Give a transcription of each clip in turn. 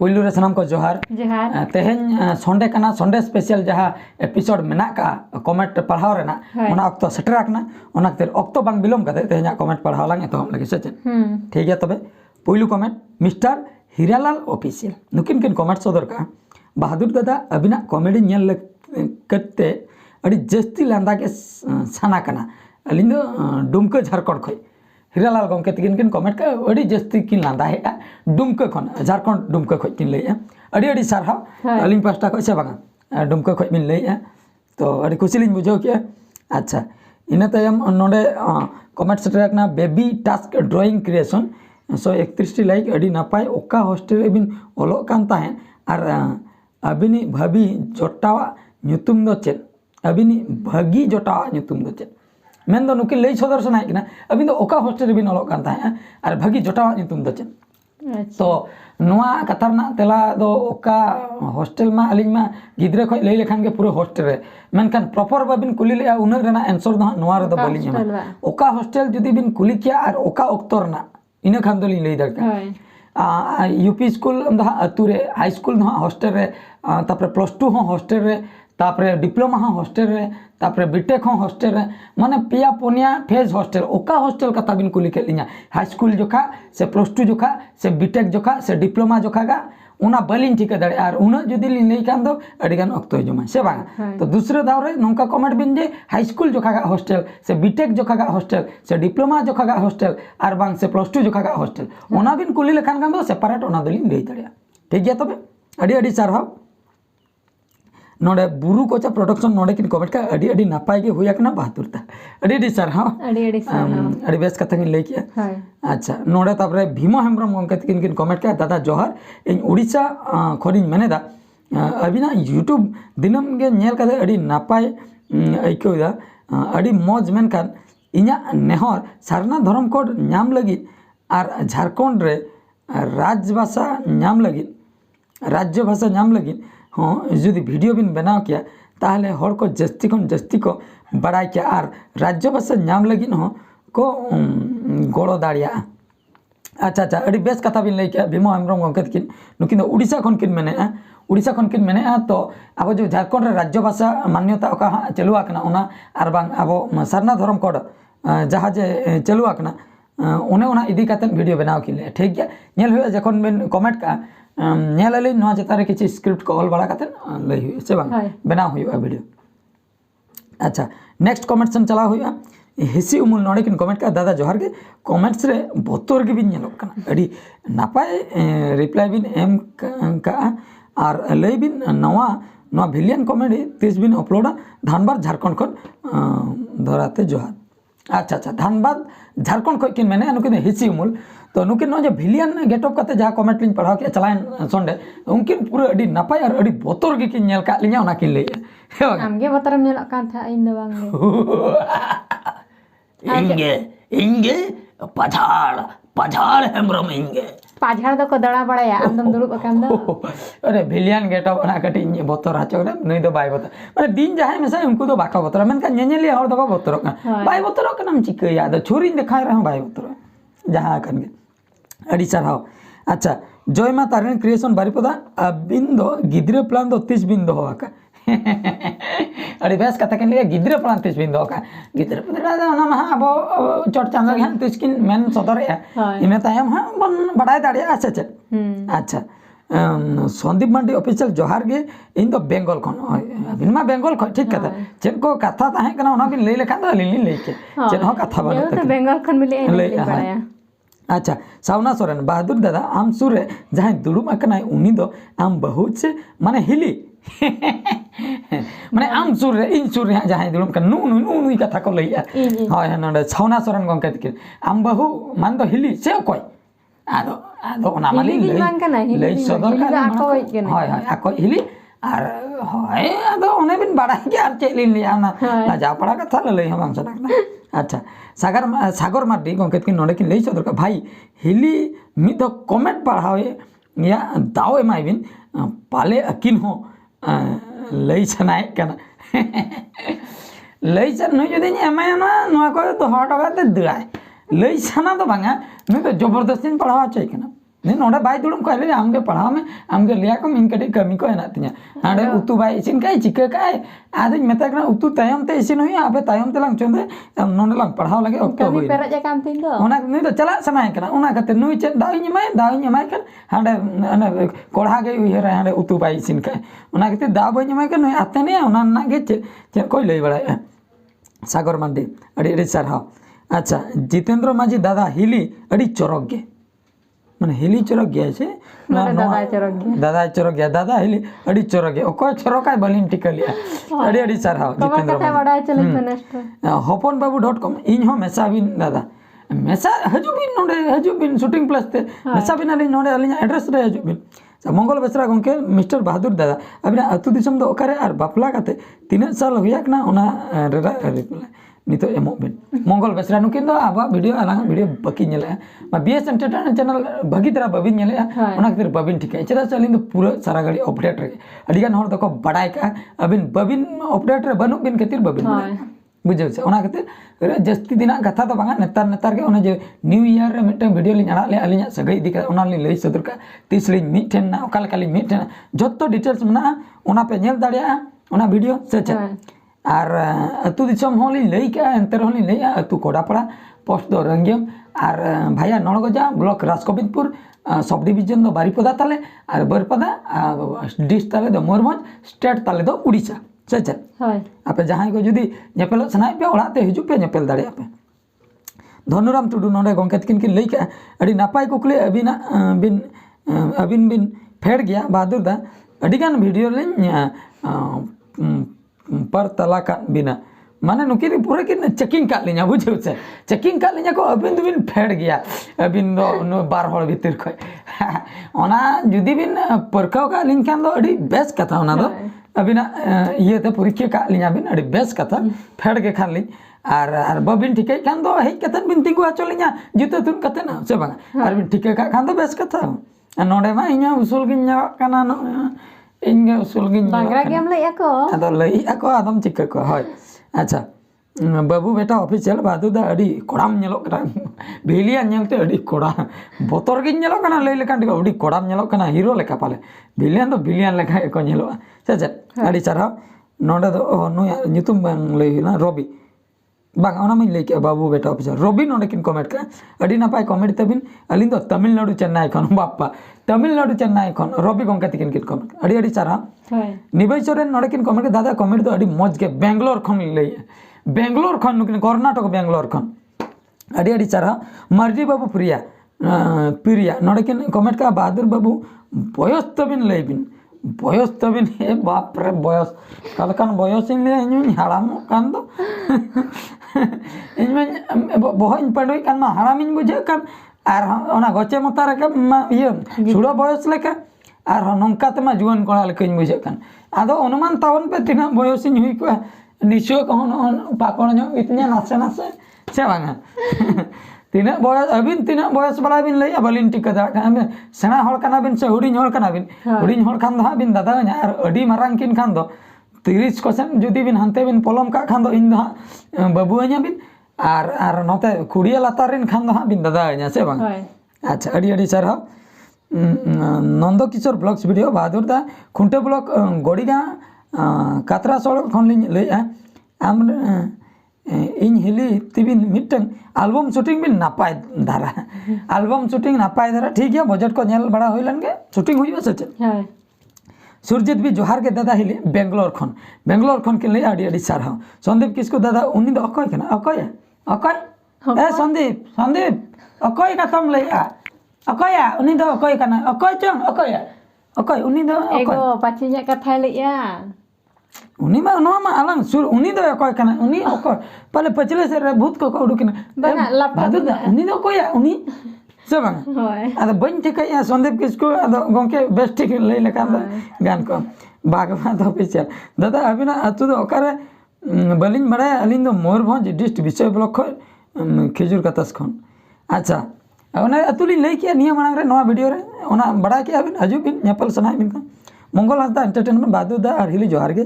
पुलू रे सनाम को जोहार जोहार तेहें संडे कना संडे स्पेशल जहाँ एपिसोड मेना का कमेंट पढ़ाव रेना ओना अक्तो सेटर आकना ओना खातिर अक्तो बांग बिलोम कते तेहें कमेंट पढ़ाव लांग तो हम लगे से ठीक है तबे पुलू कमेंट मिस्टर हीरालाल ऑफिशियल नुकिन किन कमेंट सदर का बहादुर दादा अबिना कॉमेडी नेल करते अड़ी जस्ती लांदा के साना कना अलिंग दो डुमका झारखंड खय हीरालाल गमके तकिन किन कमेंट का अड़ी जस्ती किन लांदा है डुमका खन झारखंड डुमका खय किन लैया अड़ी अड़ी सारहाव अलिंग पास्टा खय से बांगा डुमका खय मिन लैया तो अड़ी खुशी लिंग बुझाव के अच्छा इना तायम नोडे कमेंट सेटर रखना baby task drawing creation 131 T like अड़ी नापाय ओका हॉस्टेल बिन ओलो कान ताहेन आर अबिनी भाभी जोटावा nyutum do chet abini bhagi jotawa nyutum do chet men do nuki lei sodor sanai kina abin do oka hostel rebin olok kan ta ar bhagi jotawa nyutum do chet to noa katarna tela do oka hostel ma alin ma gidre khoi lei lekhan ge puro hostel re menkan proper babin kuli le una rena answer do noa re do bali nyama oka hostel judi bin kuli kya ar oka oktor na ina khan do lei darka UP school अतुरे high school hostel रे तापर plus two hostel रे तापर diploma hostel रे तापर BTech hostel रे माने पिया पुनिया फेज हॉस्टेल ओका हॉस्टेल कथा बिन कुली के लिया हाई स्कूल जोखा से प्लस टू जोखा से बीटेक जोखा से डिप्लोमा जोखा गा उना बलिन ठीक दाड़े और उना जुदी लिन लई कान दो अडिगान अक्तो जमा से बांगा तो दूसरे दाव रे नोंका कमेंट बिन जे हाई स्कूल जोखा गा हॉस्टेल से बीटेक जोखा गा हॉस्टेल से डिप्लोमा जोखा गा हॉस्टेल और बांग से प्लस टू जोखा गा हॉस्टेल उना बिन कुली लेखान कान दो सेपरेट उना दलिन लई दाड़े ठीक गया तबे अडी अडी सारहाव नोडे बुरु कोचा प्रोडक्शन नोडे किन कमेंट का अडी अडी नापाय के हुया कना बहादुरता अडी अडी सारहाव अडी बेस कथा किन लई किया अच्छा नोडे तापरे भीमो हेम्ब्रम गमके किन किन कमेंट का दादा जोहार इन उड़ीसा खरिन मेनेदा अबिना यूट्यूब दिनम गे नेल कदे अडी नापाय आइकोदा अडी मौज मेनकान इना नेहर सारना धर्म कोड नाम लगी आर झारखंड रे राजभाषा नाम लगी राज्य भाषा नाम लगी हाँ जुदी वीडियो बिन बनाव किया ताहले हर को जस्ती को बड़ाई किया आर राज्य भाषा नाम लगी हो को गोड़ो दाड़िया अच्छा अच्छा अड़ी बेस कथा बिन लई किया भीमो हेम्ब्रम गमके किन नुकिन उड़ीसा खन किन मेने उड़ीसा खन किन मेने तो अब जो झारखंड रे राज्य भाषा मान्यता ओका चलुआ कना ओना आर बांग अब सारना धर्म कोड जहाँ जे चलुआ कना उन्हें उना इदी कातन वीडियो बनाव किले ठीक गया नेल हुआ जखन बिन कमेंट का नेल अली नोआ चेतारे किछि स्क्रिप्ट को ऑल बड़ा कातन लई हुई से बांग बनाव हुआ वीडियो अच्छा नेक्स्ट कमेंट सन चला हुआ हेसी उमुल नोडे किन कमेंट का दादा जोहार के कमेंट्स रे बोतोर के बिन नेलोक कना अडी नापाय रिप्लाई बिन एम का आर लई बिन नवा भिलियन कॉमेडी तीस बिन अपलोड धानबाद झारखंड खन धराते जोहार अच्छा अच्छा धानबाद झारखंड खन किन मेने नुकिन हेसी उमुल तो नुकिन नो जे भिलियन गेटअप करते जहाँ कमेंट लिंग पढ़ाव के चलायन संडे उनकिन पूरा अडी नापाय और अडी बोतोर के किन नेल का लिया ओना किन लई आमगे बोतरम नेल कान था इन दो बांगे इंगे पछाड़ हेम्ब्रम इंगे पाझाड़ दो को दड़ा बड़ाया आमदम दुड़ुब अकान दो अरे भिलियन गेटअप बना कटी इन बोतर हाचो रे नई दो बाय बोतर माने दिन जहां में से उनको तो बाका बोतर मेन का नेनेली हर दो बोतर का बाय बोतर का नाम चिकया द छोरी दिखाय रहा बाय बोतर जहां कन के अड़ी चढ़ाओ अच्छा जय मा तारिन क्रिएशन बारिपदा अबिन दो गिद्रे प्लान दो 30 बिन दो होका अड़ी बेस कथा के लिए गिद्रे प्लान 30 बिन दो का गिद्रे पदरा ना मा अब चट चांदा के 30 किन मेन सदर इने तायम हां बन बड़ाय दाड़िया अच्छा संदीप मांडी ऑफिशियल जोहार गे इन दो बेंगल खन अबिन मा बेंगल खन ठीक कथा चेन को कथा ताहे कना ओना बिन लई लेखा दो लिन लई के चेन हो कथा बन तो बेंगल खन मिले बड़ाया अच्छा सावना सोरेन बहादुर दादा आम सुरे जहाँ दुड़ुब अकनाय उनी दो आम बहुत से माने हिली माने आम सुर रे इन सुर रे जहाँ दुड़ुब का नु कथा को लइया हाय नडे सावना सोरेन गमके तकिन आम बहु मान दो हिली से कोई आदो ओना माली लई सदर का हाय आको हिली आर हाय आदो ओने बिन बड़ा के आर चेलिन लिया ना जा पड़ा कथा लई हम सना अच्छा सागर मार्डी गमके किन नोडे किन लई सदर का भाई हिली मिद दो कमेंट पढ़ावे या दाव एमाय बिन पाले अकिन हो लई सनाय कना लई सन नु जदि एमाय ना नोआ को तो हटगा ते दराय लई सना तो बांगा नु तो जबरदस्ती पढ़ावा चाहि कना नी नोडे बाय दुड़ुम को ले आमगे पढ़ाओ में आमगे लिया को इन कटी कमी को हेना तिया हांडे उतु बाय इसिन काय चिका काय आदिन मेता कना उतु तायम ते इसिन हुई आबे तायम ते लांग चोंदे नोडे लांग पढ़ाओ लगे ओक्तो कमी हुई पेरज कान तीन दो ओना नुई तो चला सनाय कना ओना कते नुई चे दाई ñamay kan हांडे अने कोढ़ा गे उयहर हांडे उतु बाय इसिन काय ओना कते दा बाय ñamay kan नुई आतेने ओना ना गे चे कोई लई बड़ाय सागर मांडी अड़ी अड़ी सरहाव अच्छा जितेंद्र माझी दादा हिली अड़ी चोरक गे माने हिली चोरक गया छे दादा चोरक गया दादा हिली अड़ी चोरक गया ओको चोरकाय बलिन टिकलिया अड़ी अड़ी सरहाव जितेंद्र कथा बड़ा चले पेनेस्ट hoponbabu.com इन हो मेसाबिन दादा मेसा हजुबिन नोडे हजुबिन शूटिंग प्लेस ते मेसाबिन अली नोडे अली एड्रेस रे हजुबिन मंगल बेसरा गंके मिस्टर बहादुर दादा अबिना अतु दिसम दो ओकारे आर बापला काते 3 साल हुयाक ना ओना रेरा रिप्लाई नितो एमो बिन मंगल बेसरा नुकिन दो आबा वीडियो अलग वीडियो बकी नेले मा बीएस एंटरटेनमेंट चैनल भगी तरह बबिन नेले ओना खातिर बबिन ठीक है चला चलिन पूरा सारा गाड़ी अपडेट रे अडिगान हर दको बडाय का अबिन बबिन अपडेट रे बनु बिन खातिर बबिन बुझे से ओना खातिर जस्ती दिना कथा तो बांगा नेतार नेतार के ओना जे न्यू ईयर रे मिटन वीडियो लिन आड़ा ले अलिया सगई दिका ओना लिन लई सदर का तीस लिन मिटन ना ओका लका लिन मिटन जत्तो डिटेल्स मना ओना पे नेल दाड़िया ओना वीडियो से और अतु दिसम होली लई का अंतर होली लई अतु कोडापड़ा पोस्ट दो रंगियम और भाया नड़गजा ब्लॉक राजगोविंदपुर सब डिविजन दो बारीपदा ताले और बरपदा डिस ताले दो मयूरभंज स्टेट ताले दो उड़ीसा से आपे जहां को जुदी नेपेल सनाय पे ओड़ा ते हिजु पे नेपेल दाड़े आपे धनुराम टुडू नोडे गंके तकिन किन लई का अडी नापाय कुकले अबिना अबिन बिन फेड़ गया बहादुर दा अडिगान वीडियो लिन पर तलाका बिना माने नुकिरी पूरे किन चेकिंग का लिया बुझे से चेकिंग का लिया को अबिन बिन फेड़ गया अबिन दो बार हड़ भीतर खय ओना जुदी बिन परखाव का लिन खान दो अडी बेस कथा ओना दो अबिना ये तो परीक्षा का लिया बिन अडी बेस कथा फेड़ के खान लिन और बबिन ठिकै खान दो हेज कतन बिन तिगु आचो लिया जुतो तुन कतन से बांगा और बिन ठिकै का खान दो बेस कथा नोडे मा इኛ उसूल गिन kana no inge usul गिन बांग्रा गेम लई ako ado lei ako adom चिक्का को होय अच्छा बाबू बेटा ऑफिशियल बादू दा अडी कोड़ाम नेलो करा बेलिया नेलते अडी कोड़ा बोतर गिन नेलो कना लई लेकान टिका अडी कोड़ाम नेलो कना हीरो लेका पाले बिलियन तो बिलियन लेका को नेलो से अडी चरा नोडे दो नु नितुम बांग लई ना रवि बांग ओना मिन लई के बाबू बेटा ऑफिशियल रवि नोडे किन कमेंट का अडी नापाय कमेंट तबिन अलिन दो तमिलनाडु चेन्नई खन बाप्पा तमिलनाडु चेन्नई खन रवि गंका तिकिन किन कमेंट अडी अडी चरा निबई सोरेन नोडे किन कमेंट दादा कमेंट दो अडी मौज के बेंगलोर खन लई बेंगलोर खन नुकिन कर्नाटक बेंगलोर खन अडी अडी चरा मर्जी बाबू प्रिया प्रिया नोडे किन कमेंट का बहादुर बाबू बयस तबिन लई बिन बयस तबिन हे बाप रे बयस कलकान बयस इन ले इन हाड़ाम कान दो इन में बहन पडोई कान मा हाड़ाम इन बुझे कान आर ओना गचे मता रे मा ये छुड़ो बयस लेका आर नंका तमा जुवन कोड़ा लेका इन बुझे कान आदो अनुमान तावन पे तिना बयस इन हुई को निशो कहन पाकण जो इतने नासे नासे से बांगा तीना बयस अबिन तीना बयस बड़ा बिन लई बलिन टिका दा कान सेना हर काना बिन से हुडिन हर काना बिन हुडिन हर खान दा बिन दादा आर अडी मारांग किन खान दो 30% जुदी बिन हंते बिन पलम का खान दो इन दा बाबू आnya बिन आर नोते कुड़िया लातारिन खान दा बिन दादा आnya से बांग अच्छा अडी अडी सरहा नंदो किशोर ब्लॉग्स वीडियो बहादुर दा खुंटे ब्लॉक गोड़ीगा कातरा सड़क खन लिन लई आम इन हिली तिबिन मिटन एल्बम शूटिंग बिन नापाय धारा एल्बम शूटिंग नापाय धारा ठीक है बजट को नेल बड़ा होइलन के शूटिंग हुई सच सुरजीत भी जोहार के दादा हिली बेंगलोर खन के लई आडी आडी सारा संदीप किसको दादा उनी दो अकय कना अकय ए संदीप अकय का तम लई अकय उनी दो अकय कना अकय चंग अकय उनी दो एगो पाचिnya कथा लईया उनी मा नो मा आलंग सुर उनी दो अकय कना उनी अकय पहले पचले से भूत को उडुकिना बना बहादुर दा उनी दो अकय उनी से बांग होय आदा बन ठिकया संदीप किसको आदा गंके बेस्ट ठीक लई लेका गान को बागवा तो ऑफिशियल दादा अबिना अतु दो ओकारे बलिन बड़ा अलिन दो मयूरभंज डिस्ट विषय ब्लॉक खिजुर कतस खन अच्छा ओना अतुली लई के निया मांग रे नवा वीडियो रे ओना बड़ा के अबिन हजू बिन नेपाल सनाय बिन मंगल हंसदा एंटरटेनमेंट बहादुर दा और हिली जोहार के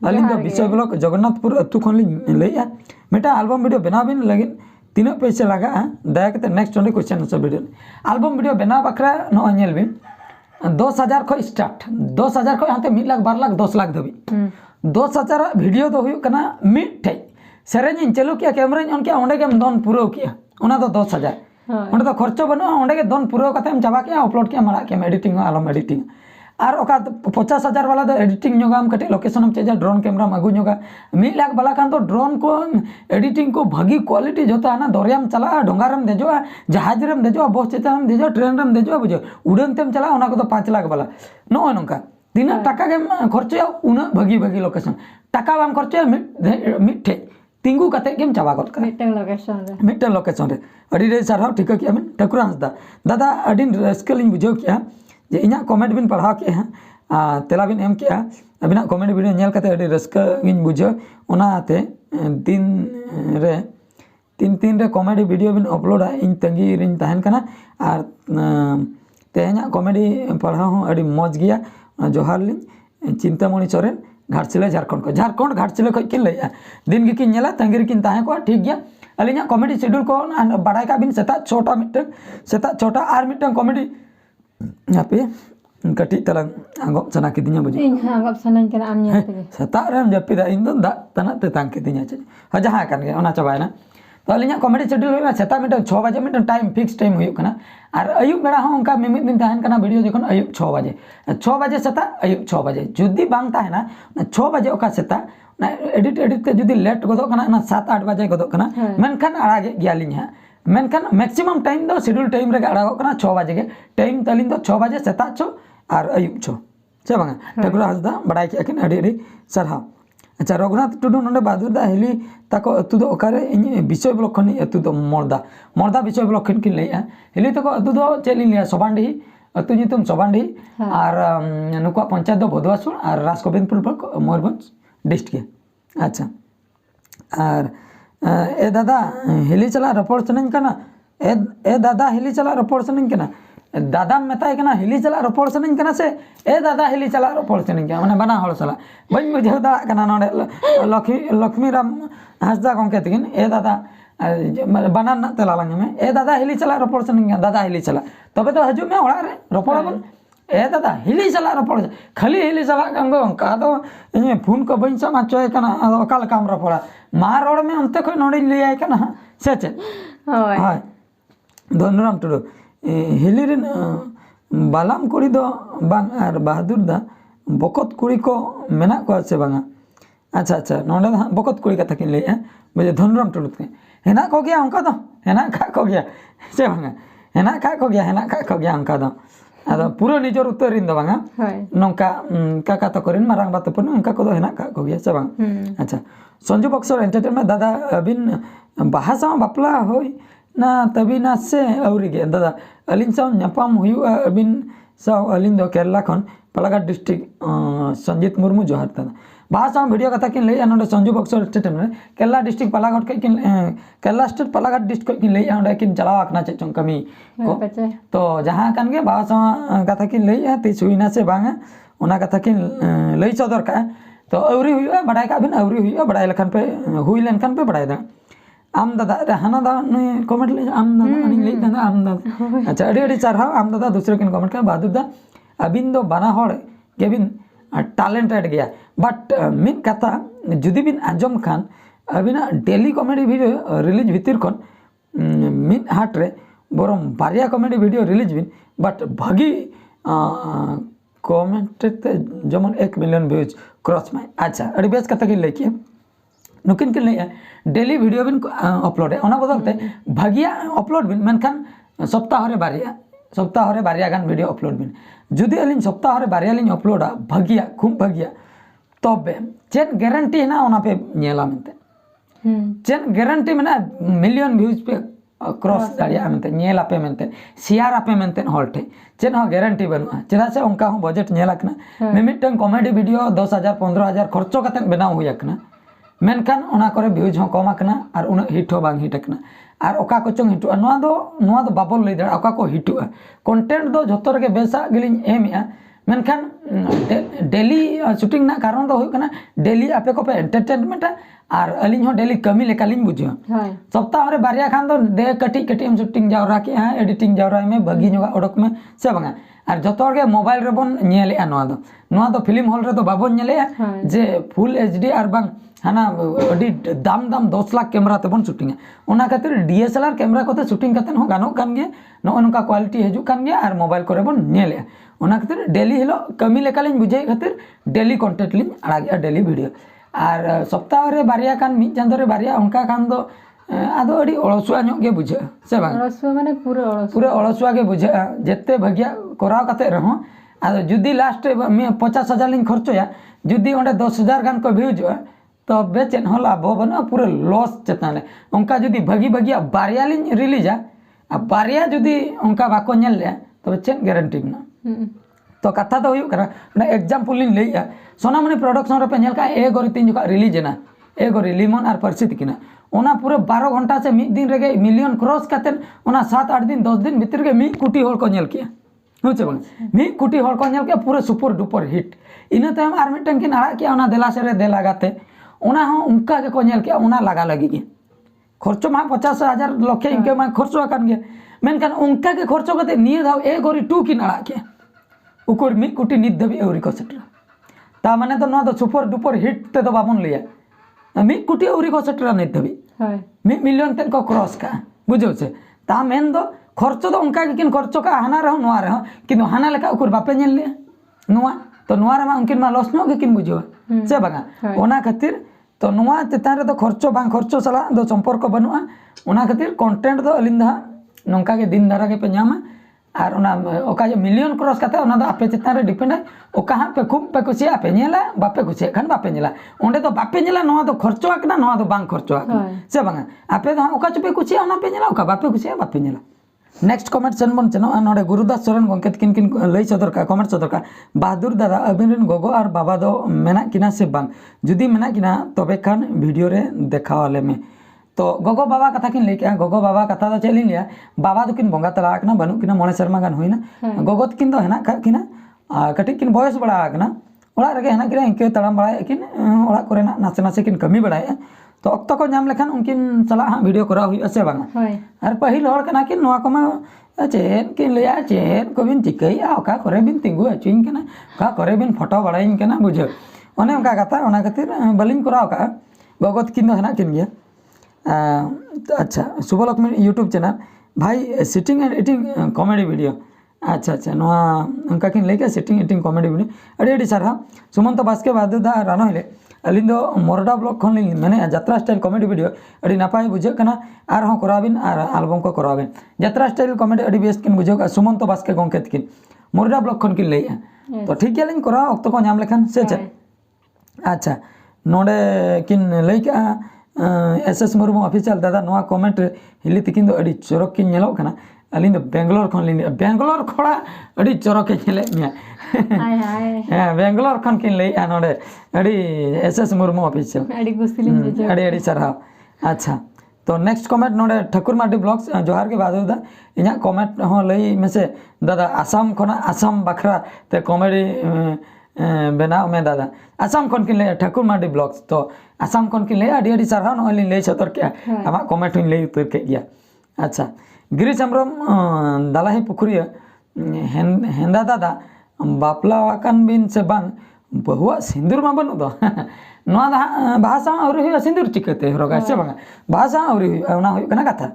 अलिन दो विषय ब्लॉक जगन्नाथपुर अतु खन लई लईया मेटा एल्बम वीडियो बना बिन लगिन तीना पैसा लगा दया करते नेक्स्ट ओंडे question answer video album video बनाव बखरा नो नेल बिन 10,000 खो स्टार्ट 10,000 खो हाते 1 लाख 2 लाख 10 लाख धबी 10,000 वीडियो दो हुयु कना मिटे सेरेंज चालू किया कैमरा ऑन किया ओंडे के दोन पूरा किया ओना दो 10,000 ओंडे तो खर्चो बनो ओंडे के दोन पूरा कते चाबा किया अपलोड किया मरा किया एडिटिंग आलम एडिटिंग और ओका 50,000 वाला तो एडिटिंग जोगाम कटे लोकेशन चेजा ड्रोन कैमरा अगू जोगा 1 लाख वाला खान तो ड्रोन को एडिटिंग को भागी क्वालिटी जो है ना दरियाम चला डोंगारम देजोआ जहाज रेम देजोआ बस चेताम देजो ट्रेन रेम देजोआ बुझो उड़न तेम चला ओना को तो 5 लाख वाला नो नोका तीना टाका के खर्चया उना भागी भागी लोकेशन टाका बाम खर्चया मिठे तिंगू कते गेम चाबा गत का मिटन लोकेशन रे अडी रे साराव ठीक किया मैं ठकुरा हंसदा दादा अडी रस्कलिंग बुझो किया जे इना कमेंट बिन पढ़ा के तेला बिन एम किया अबिना कमेंट वीडियो नेल कते अडी रस्का गिन बुझो ओनाते दिन रे तीन रे कॉमेडी वीडियो बिन अपलोडा इन तंगी रिन तहन कना और तेहना कॉमेडी पढ़ा हूँ अडी मौज गया जोहार लिंग चिंतामणि सोरेन घाटशिला झारखंड घाटशिला खो किन लैया दिन की नेला तंगी रिकिन तहन को ठीक गया अलिना कॉमेडी शेड्यूल को बाड़ाय का बिन सेता 6टा मिटन सेता 6टा आर मिटन कॉमेडी पे कटी तलंग आंगोब सना किदिnya बुझी इन आंगोब सनान कना आम नेल तेगे सेता रेम जपिदा इन दो दा तना ते तांग किदिnya चे ह जहां कान गे ओना चबायना तो अलिना कॉमेडी शेड्यूल होया सेता मिटन 6 बजे मिटन टाइम फिक्स टाइम हुई कना और अयुब बेड़ा हो उनका मिमित दिन तहन कना वीडियो जखन अयुब 6 बजे सेता अयुब 6 बजे जुदी बांग तहना 6 बजे ओका सेता ना एडिट ते जुदी लेट गदो कना ना 7-8 बजे गदो कना मेनखान आड़ागे गियालिन हा मेनखान मैक्सिमम टाइम दो शेड्यूल टाइम रे आड़ागो कना 6 बजे के टाइम तलिन दो 6 बजे सेता 6 और अयुब 6 से बांगा ठकुरा हसदा बड़ाई के अकिन अडी सरहा अच्छा रघुनाथ टुडू नोंडे बहादुरदा हेली ताको अतु दो ओकारे इन विषय ब्लॉक खनि अतु दो मर्दा विषय ब्लॉक खन किन लैया हेली ताको अतु दो चेलिन लिया सोबांडी अतु नितुम सोबांडी और नुको पंचायत दो भदवासुर और राजगोविंदपुर ब्लॉक मयूरभंज डिस्ट्रिक्ट अच्छा और ए दादा हेली चला रपोड़ सनन कना ए दादा हेली चला रपोड़ सनन कना दादा मेताय कना हेली चला रपोड़ सनन कना से ए दादा हेली चला रपोड़ सनन कना माने बना हड़ चला बन बुझाव दा कना नोडे लक्ष्मी राम हंसदा गंके तकिन ए दादा बनान ना तला लंगे में ए दादा हेली चला रपोड़ सनन कना दादा हेली चला तबे तो हजू में ओड़ा रे रपोड़ बन ए दादा हिली चला रपोड़ खाली हिली चला गंगो का दो इन फोन को बइन समा चोय कना अकाल काम रपोड़ा मा रोड में अंते खय नोडे लियाय कना से चे होय हाय धनुराम टुडू हिली रिन बालाम कुड़ी दो बांग और बहादुर दा बकत कुड़ी को मेना को से बांगा अच्छा अच्छा नोडे बकत कुड़ी कथा किन लैया बुझे धनुराम टुडू के हेना को गया उनका दो हेना खा को गया से बांगा हेना खा को गया उनका दो आदो पूरा निजोर उत्तर रिन दो बांगा नोंका काका तो करिन मारांग बात पुन उनका को दो हेना खा को गया से बांग अच्छा संजू बक्सर एंटरटेनमेंट दादा अबिन बाहासा बापला होई ना तभी ना से औरी गे दादा अलिन साउ न्यापाम हुयु अबिन साउ अलिन दो केरला खन पलाघाट डिस्ट्रिक्ट संजीत मुर्मू जोहार दादा बाहासा वीडियो कथा किन लैया नोडे संजू बक्सर एंटरटेनमेंट केरला डिस्ट्रिक्ट पलाघाट के किन केरला स्टेट पलाघाट डिस्ट्रिक्ट किन लैया ओंडे किन चलावा कना चे चों कमी को तो जहां कान गे बाहासा कथा किन लैया तिस हुइना से बांगा ओना कथा किन लई सदर का तो औरी हुयु बड़ाई का बिन औरी हुयु बड़ाई लखन पे हुई लेनखन पे बड़ाई दा आम दादा हाना दा कमेंट ले आम दादा अनि ले दादा आम दादा अच्छा अड़ी चारहा आम दादा दूसरे किन कमेंट का बहादुर दा अबिन दो बना होड़ केबिन टैलेंटेड गया बट मिन कथा जुदी बिन आंजम खान अबिना डेली कॉमेडी वीडियो रिलीज भितर खन मिन हाट रे बरम बारिया कॉमेडी वीडियो रिलीज बिन बट भागी कमेंट जमन 1 मिलियन व्यूज क्रॉस माय अच्छा अड़ी बेस कथा की लेके नुकिन किन लैया डेली वीडियो बिन अपलोड है ओना बदलते भागिया अपलोड बिन मेनखान सप्ताह रे बारिया गान वीडियो अपलोड बिन जुदी अलिन सप्ताह रे बारिया लिन अपलोडा भागिया खूब भागिया तबे चेन गारंटी है ना ओना पे नेला मेनते चेन गारंटी मेना मिलियन व्यूज पे क्रॉस दाड़िया मेनते नेला पे मेनते शेयर पे मेनते हॉल्टे चेन हो गारंटी बनुआ चेदा से उनका हो बजट नेला कना मिमिटन कॉमेडी वीडियो 10,000 15,000 खर्चो कते बनाव हुई कना मेनखान ओना करे व्यूज हो कम आकना और उन हिट हो बांग हिट आकना और ओका को चोंग हिटुआ नोआ दो बाबल लई दाड़ा ओका को हिटुआ कंटेंट दो जतो रगे बेसा गिलिन एमया मेनखान डेली शूटिंग ना कारण दो हुई कना डेली आपे को पे एंटरटेनमेंट और अलिंग हो डेली कमी लेकालिंग बुझे हाय सप्ताह रे बारिया खान तो दे कटी कटी हम शूटिंग जावरा के हां एडिटिंग जावरा में बगी जोगा ओडक में से बंगा और जतो के मोबाइल रे बन नेले नोआ दो फिल्म हॉल रे तो बाबन नेले जे फुल एचडी और बंग हाना अडी दाम 10 लाख कैमरा ते बन शूटिंग ओना खातिर डीएसएलआर कैमरा कोते शूटिंग कतन हो गानो कान गे नोनका क्वालिटी हजू कान गे और मोबाइल करे बन नेले ओना खातिर डेली हिलो कमी लेकालिन बुझे खातिर डेली कंटेंट लिन आड़ा डेली वीडियो और सप्ताह रे बारिया कान मी चांदो रे बारिया उनका कान दो आदो अडी अलसुआ ᱧᱚᱜ गे बुझे से बांग अलसुआ माने पूरा अलसुआ गे बुझे जेते भगिया कराव कते रहो आदो जुदी लास्ट में 50,000 लिन खर्चोया जुदी ओंडे 10,000 गान को व्यूज तो बेचेन हो लाभ बना पूरे लॉस चेताने उनका जुदी भगी भगिया बारिया लिन रिलीजा आ बारिया जुदी उनका बाको नेल ले तो चेन गारंटी ना तो कथा तो हुई करा ना एग्जांपल लिन लेया सोनामणि प्रोडक्शन रे पे नेल का ए गोरी 3 जुका रिलीज ना ए गोरी लिमन और परिस्थिति किना ओना पूरे 12 घंटा से मिड दिन रेगे मिलियन क्रॉस कतेन ओना 7-8 दिन 10 दिन भीतर के 1 कोटी होल को नेल किया होचे बंग 1 कोटी होल को नेल के पूरे सुपर डुपर हिट इना तम आर मिटन किन आड़ा किया ओना देला से रे दे लगाते ओना हो उनका के को नेल किया ओना लगा लगी के खर्चो मा 50,000 लक्ष इनके मा खर्चो कान गे मेनकान उनका के खर्चो कते निये दाव ए गोरी 2 किन आड़ा के उकोर 1 कोटी निद दबी एवरी को सेटर ता माने तो नो तो सुपर डुपर हिट ते तो बाबन लिया 1 कोटी एवरी को सेटर निद दबी 1 मिलियन तेन को क्रॉस का बुझो से ता मेन दो खर्चो तो उनका किन खर्चो का हाना रहो नोआ रहो किन हाना लेका उकुर बापे नेल ले नोआ तो नोआ रे मा उनकिन मा लॉस नो के किन बुझो से बगा ओना खातिर तो नोआ चेतान रे तो खर्चो बांग खर्चो सला दो संपर्क बनुआ ओना खातिर कंटेंट दो अलिंदा नोंका के दिन धारा के पे ᱧᱟᱢᱟ और ओना ओका जो मिलियन क्रॉस करते ओना दो आपे चेतान रे डिपेंड है ओका हा पे खूब पे कुछ आपे नेला बापे कुछ खान बापे नेला ओंडे तो बापे नेला नोआ तो खर्चो आकना नोआ तो बांग खर्चो आकना से बांगा आपे तो ओका चपे कुछ ओना पे नेला ओका बापे कुछ बापे नेला नेक्स्ट कमेंट सेन बन चनो नोडे गुरुदास सोरेन गंके किन किन लई सदर का कमेंट सदर का बहादुर दादा अबिन रेन गोगो और बाबा दो मेना किना से बांग जुदी मेना किना तबे खान वीडियो रे देखावाले में तो गोगो बाबा कथा किन लेके गोगो बाबा कथा तो चली लिया बाबा तो किन बंगा तला आकना बनु किना मोने शर्मा गान होइना गोगो किन दो हेना किना कटी किन बयस बड़ा आकना ओला रगे हेना किना इनके तड़ाम बड़ा किन ओला कोरेना नासे नासे किन कमी बड़ाए तो अक्तो को नाम लेखान उनकिन सला हाँ वीडियो करा हुई ऐसे बांगा और पहिल हर कना किन नोआ कोमा चेन किन लिया चेन को बिन चिकई का करे बिन तिंगु अचुइन कना का करे बिन फोटो बड़ाइन कना बुझो ओने उनका कथा ओना खातिर बलिन कराव का गोगो किन दो हेना किन गया अच्छा शुभलक्ष्मी यूट्यूब चैनल भाई sitting and eating comedy video अच्छा अच्छा नोआ उनका किन लेके सिटिंग इटिंग कॉमेडी वीडियो अड़ी अड़ी सारा सुमंत बास्के बादू दा रानो हिले अलिन दो मोरडा ब्लॉग खन लिन माने यात्रा स्टाइल कॉमेडी वीडियो अड़ी नापाय बुझे कना आर हो कराबिन आर एल्बम को कराबिन यात्रा स्टाइल कॉमेडी अड़ी बेस्ट किन बुझे का सुमंत बास्के गंकेत किन मोरडा ब्लॉग खन किन लेया तो ठीक गया लिन करा वक्त को नाम लेखन से अच्छा नोडे किन लई का एसएस मुर्मू ऑफिशियल दादा नोआ कमेंट हिली तिकिन दो अड़ी चोरक किन नेलो कना अलिन दो बेंगलोर खन लिन बेंगलोर खोड़ा अड़ी चोरक के नेले मिया हाय हाय बेंगलोर खन किन लई नोडे अड़ी एसएस मुर्मू ऑफिशियल अड़ी गुस्तिलिन बुझो अड़ी सरहा अच्छा तो नेक्स्ट कमेंट नोडे ठाकुर मार्डी ब्लॉग्स जोहार के बादू दा इना कमेंट हो लई में से दादा आसाम खना आसाम बखरा ते कॉमेडी बनाव में दादा आसाम खन किन ले ठाकुर मार्डी ब्लॉग्स तो आसाम खन किन ले अड़ी अड़ी सरहा नो ले सतर के आमा कमेंट ले उतर के गया अच्छा गिरीश हेम्ब्रम दालाही पुखुरिया हेंदा दादा बापला वाकान बिन से बांग बहुआ सिंदूर मा बनु दो नोआ दा भाषा और हुई सिंदूर चिकते रोगा से बांग भाषा और हुई ओना हुई कना कथा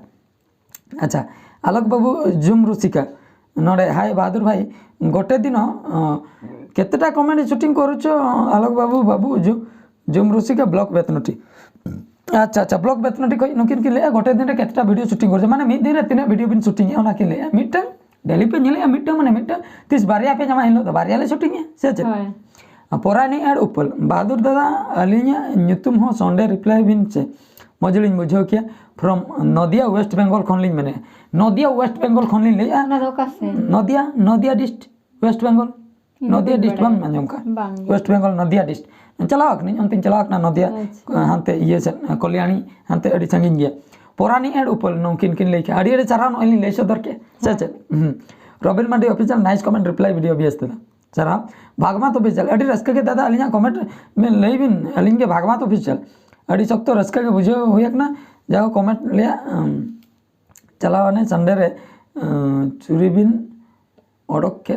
अच्छा आलोक बाबू जुम रुसिका नोडे हाय बहादुर भाई गोटे दिन केतेटा कमेडी शूटिंग करूचो आलोक बाबू बाबू जुम रुसिका ब्लॉक बेतनटी अच्छा अच्छा ब्लॉक बेतनटी कोई नुकिन के ले गोटे दिन रे केतेटा वीडियो शूटिंग कर माने मिड दिन रे तिने वीडियो बिन शूटिंग ओना के ले मिटन डेली पे नेले मिटन माने मिटन 30 बारिया पे जमा हिलो तो बारिया ले शूटिंग से चे पोरानी एड उपल बहादुर दादा अलिया ᱧᱩᱛᱩᱢ हो संडे रिप्लाई बिन से मजलिन बुझो किया फ्रॉम नदिया वेस्ट बंगाल खनलिन माने नदिया वेस्ट बंगाल खनलिन ले ना दो कासे नदिया डिस्ट वेस्ट बंगाल नदिया डिस्ट बन माने उनका वेस्ट बंगाल नदिया डिस्ट चलाक नहीं अंतिम चलाक ना नदिया हांते ये से कल्याणी हांते अड़ी संगिन गया पोरानी एड उपल नोकिन किन लेके अड़ी अड़ी चरान ओइली ले सदर के से Robin Mandi official nice comment reply video भी अस्ते चरा भागमा तो ऑफिशियल अड़ी रस्क के दादा अलिया कमेंट में लई बिन अलिन के भागमा तो ऑफिशियल अड़ी सख्त रस्का के बुझे हुईना जहाँ कमेंट लिया चलावाने संडे रे छुरी बिन ओडक के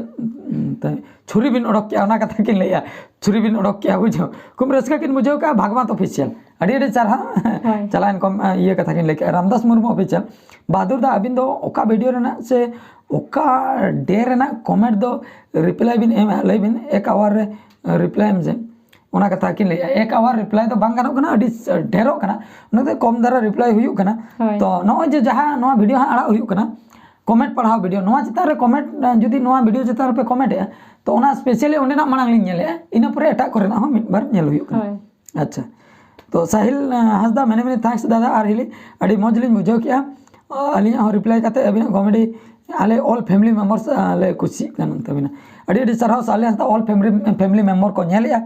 छुरी बिन ओडक के ओना कथा किन लिया छुरी बिन ओडक के बुझो खूब रस्का किन बुझो का भागवत ऑफिशियल अड़ी अड़ी चारा चलान कम ये कथा किन लेके रामदास मुर्मू ऑफिशियल बहादुर दा अबिन दो ओका वीडियो रेना से ओका डे रेना कमेंट दो रिप्लाई बिन एम लई बिन 1 आवर रे रिप्लाई एम जे ओना कथा किन लिया 1 आवर रिप्लाई तो बांग गानो कना अड़ी ढेरो कना ओना कम दारा रिप्लाई हुयु कना तो नो जे जहां नो वीडियो हां आड़ा हुयु कना कमेंट पढ़ाओ वीडियो नोआ चितार रे कमेंट जुदी नोआ वीडियो चितार पे कमेंट है तो ओना स्पेशली ओंडेना मांग लिन नेले इना परे एटा करेना हो मिड बार नेल हुयु कना अच्छा तो साहिल हंसदा मैंने थैंक्स दादा आर हिली अड़ी मौज लिन बुझो किया अली हो रिप्लाई करते अभी कॉमेडी आले ऑल फैमिली मेंबर्स आले खुशी कन तबिना अड़ी अड़ी सरह साले हंसदा ऑल फैमिली मेंबर को नेलिया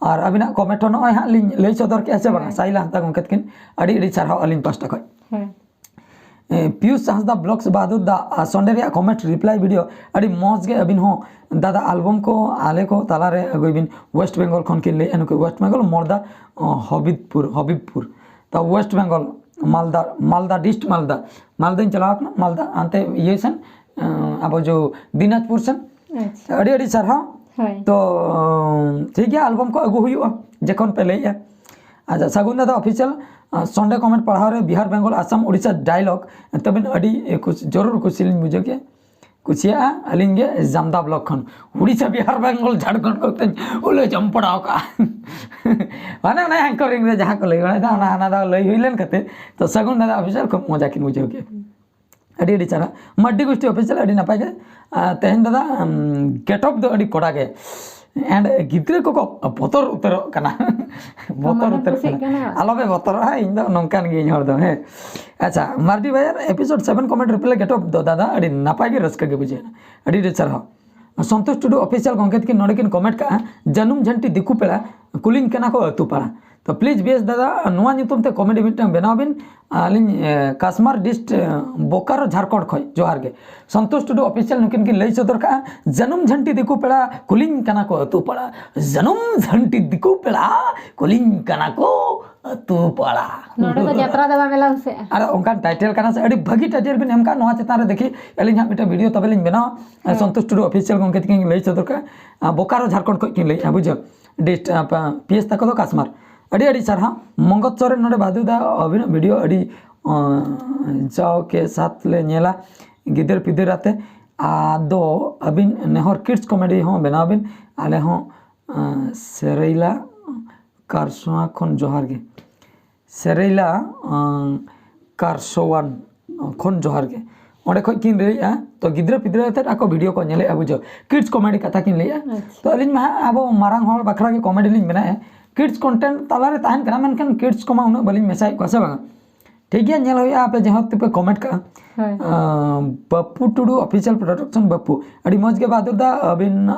और अभी कमेंट नो हां लिन लई सदर के ऐसे बगा साहिल हंसदा गंकत किन अड़ी अड़ी सरह अलिन पास्टा खय पीयूष हंसदा ब्लॉग्स बहादुर दा संडे रे कमेंट रिप्लाई वीडियो अड़ी मौज गे अबिन हो दादा एल्बम को आले को ताला रे अगोबिन वेस्ट बंगाल खन किन ले एनको वेस्ट बंगाल मोरदा हबीबपुर तो वेस्ट बंगाल मालदा डिस्ट मालदा चलाव मालदा अंते ये सन अब जो दिनाजपुर सन अड़ी अड़ी सरहा तो ठीक है एल्बम को अगु हुआ जखन पे लैया अच्छा सगुन दादा ऑफिशियल संडे कमेंट पढ़ाओ रे बिहार बंगाल आसाम उड़ीसा डायलॉग तबिन अड़ी कुछ जरूर कुछ लिंग बुझो के कुछिया अलिंगे जामदा ब्लॉक खन उड़ीसा बिहार बंगाल झारखंड को उले जम पड़ाओ का माने ना एंकरिंग रे जहां को लई दा ना दा लई हुइलेन कते तो सगुन दादा ऑफिशियल खूब मजा किन बुझो के अड़ी अड़ी चारा मड्डी गोष्ठी ऑफिशियल अड़ी नपाय के तेहन दादा गेटअप दो अड़ी कोड़ा के एंड गिद्रे को बतर उतर कना बतर उतर कना आलोबे बतर है इन दो नंकान गे हर दो है अच्छा मार्डी भाई एपिसोड 7 कमेंट रिप्लाई गेटअप दो दादा अड़ी नपाय के रस्का के बुझे अड़ी रे चरह संतोष टुडू ऑफिशियल गंकेत की नोडकिन कमेंट का जनुम झंटी दिकु पेड़ा कुलिंग कना को अतु पाड़ा तो प्लीज बेस दादा नुआ नितुम ते कॉमेडी मिटम बनाबिन आलिन काश्मीर डिस्ट बोकारो झारखंड खय जोहार के संतोष टुडू ऑफिशियल नुकिन की लई सदर का जनुम झंटी दिकु पेड़ा कुलिंग कना को अतु पाड़ा जनुम झंटी दिकु पेड़ा कुलिंग कना को अतु पाड़ा नोडे को यात्रा दवा मेला से अरे उनका टाइटल कना से अड़ी भगी टाइटल बिन हमका नुआ चेता रे देखी एलिन हा मिटा वीडियो तबे लिन बना संतोष टुडू ऑफिशियल गंकेत की लई सदर का बोकारो झारखंड खय की लई बुझो डिस्ट पीएस तक तो काश्मीर अड़ी अड़ी सरहा मंगत सोरेन नोडे बादुदा अभिन वीडियो अड़ी जाओ के साथ ले नेला गिदर पिदर आते आदो अबिन नेहर किड्स कॉमेडी हो बनाबिन आले हो सेरेला कारसोआ खन जोहार गे सेरेला कारसोवान खन जोहार गे ओंडे खय किन रेया तो गिद्र पिद्र आते आको वीडियो को नेले बुझो किड्स कॉमेडी कथा किन लेया तो अलिन मा अब मारांग होल बखरा के कॉमेडी लिन बनाए किड्स कंटेंट तालारे ताहन कना मेनखान किड्स को मा उना बलिन मेसाई को से बांगा ठीक गया नेल होया आपे जहां पे कमेंट का बप्पू टुडू ऑफिशियल प्रोडक्शन बप्पू अड़ी मौज के बहादुर दा अबिन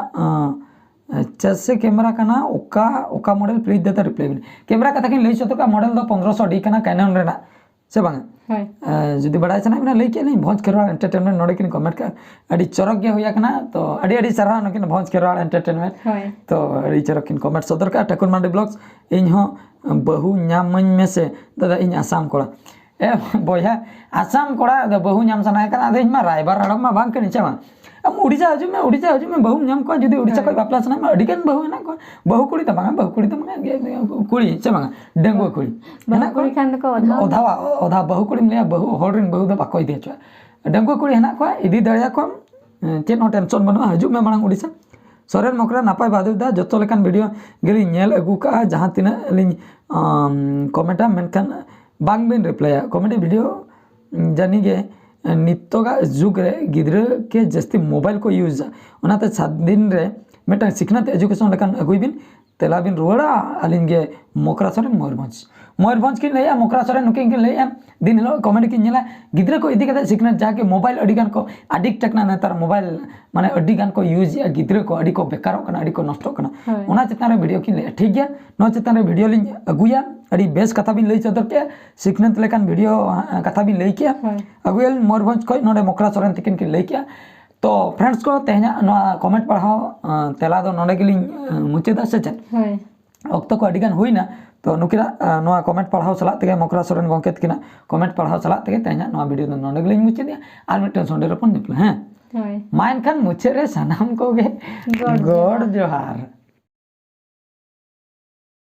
चसे कैमरा कना ओका मॉडल प्लीज देता रिप्लाई कैमरा कथा किन लई सतो का मॉडल दो 1500 कना कैनन रेना से बांगा जुदी बड़ाई सना बिना लई के नहीं भोज करवा एंटरटेनमेंट नोडे किन कमेंट का अड़ी चरक गे होया कना तो अड़ी अड़ी सरहा नकिन भोज करवा एंटरटेनमेंट तो अड़ी चरक किन कमेंट सदर का ठाकुर मांडी ब्लॉग्स इन हो बहु न्यामन में से दादा इन आसाम कोड़ा ए बोया आसाम कोड़ा बहु न्याम सना कना अदे इन मा रायबार हड़म मा बांग के नीचे मा अब उड़ीसा हजू में बहु न्याम को जुदी उड़ीसा को बापला सना मा अडिकन बहु ना को बहु कुड़ी त बांगा बहु कुड़ी त मांगा कुड़ी से बांगा डेंगु कुड़ी बना कुड़ी खान को ओधा बहु कुड़ी ले बहु होरिन बहु द बाको इदे छ डेंगु कुड़ी हना को इदी दरिया को चेन हो टेंशन बनो हजू में मांग उड़ीसा सोरेन मोकरा नापाय बादुर दा जतो लेकान वीडियो गेली नेल अगु का जहां तिना लिंग कमेंटा मेनखान बांग बिन रिप्लाई कमेडी वीडियो जानी गे नित्तोगा जुग रे गिद्र के जस्ती मोबाइल को यूज ओनाते 7 दिन रे मेटा सिखनाते एजुकेशन लेकान अगुई बिन तेला बिन रुवाड़ा अलिन गे मोकरा सोरेन मयूरभंज की लैया मोकरा सोरेन नुकिन की लैया दिन हिलो कमेडी की नेला गिद्र को इदी कते सिखना जाके मोबाइल अडिगान को एडिक्ट टकना नेतार मोबाइल माने अडिगान को यूज या गिद्र को अडी को बेकारो कना अडी को नष्ट कना ओना चितान रे वीडियो की लैया ठीक गया नो चितान रे वीडियो लिन अगुया अड़ी बेस कथा बिन लई सदर के सिखनत लेकान वीडियो कथा बिन लई किया अगुयल मयूरभंज को नोडे मोकरा सोरेन तिकिन की लई किया तो फ्रेंड्स को तेहना कमेंट पढ़ाओ तेला दो नोडे गिलिंग मुचेदा से चन ऑक्तो को अड़ी गान हुईना तो नुकिना नोआ कमेंट पढ़ाओ सलाह तेगे मकरा सोरेन गंके तकिना कमेंट पढ़ाओ सलाह तेगे तेना नोआ वीडियो दो नोंडे गेलिं मुचादिया आर मिटन सोंडे रपन निपला हैं होय मा एनखान मुचाद रे सानाम कोगे गॉड जोहार।